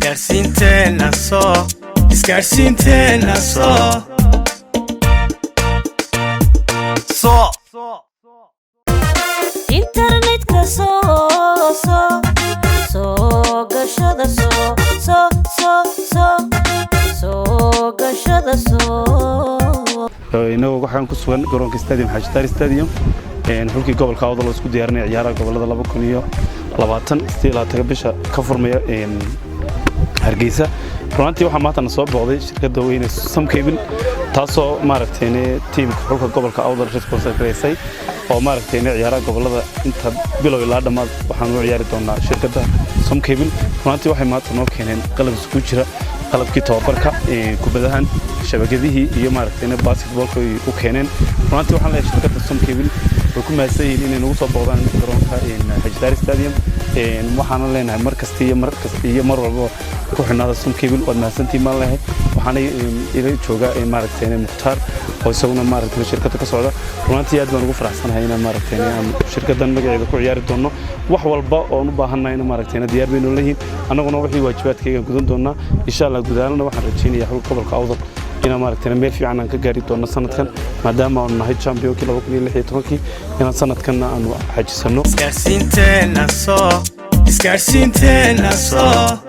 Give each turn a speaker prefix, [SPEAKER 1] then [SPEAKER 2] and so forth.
[SPEAKER 1] isgaarsiinteena soo
[SPEAKER 2] internetka gashada
[SPEAKER 3] inagu waxaan ku sugan garoonka stadium Xajdaar Stadium xulkii gobolka Awdal isku diyaarinay ciyaaraha gobolada 2020 bisha ka furmaya Hargeysa runtii waxa maanta soo booqday shirkadda weyn ee Sam Cable taasoo maaragtay teamka xulka gobolka Awdal responsible gareysay oo maaragtay ciyaaraha gobolada inta bilow ilaa dhamaad waxaan u ciyaari doonaa shirkadda Sam Cable runtii waxay maanta noo keeneen qalab isku jira qalabkii tababarka kubadahan shabakadihii iyo maaragtay basketballka u keeneen runtii waxaan leeyahay shirkadda Sam Cable oo ku maasayeen inay nagu soo booqdaan garoonka Xajdaar Stadium waxaan leenahay markasta iyo mar walba ku xinaada Sam Cable oo maasantii ma leeyahay waxaan ila jooga maaragtay Muxtaar oo isaguna maaragtay shirkadda ka socda runtii aad baan ugu faraxsanahay in maaragtay shirkaddan magaceeda ku ciyaari doono wax walba oo u baahanahay in maaragtay diyaar baynu leeyihiin anaguna wixii waajibaadkayga gudan doonaa insha Allah gudahalna waxaan rajaynayaa xulka gobolka Awdal ina maaragtay meel fiican aan ka gaari doono sanadkan maadaama aan nahay championki 2016 ina sanadkan aan xajisano
[SPEAKER 1] isgaarsiinteena soo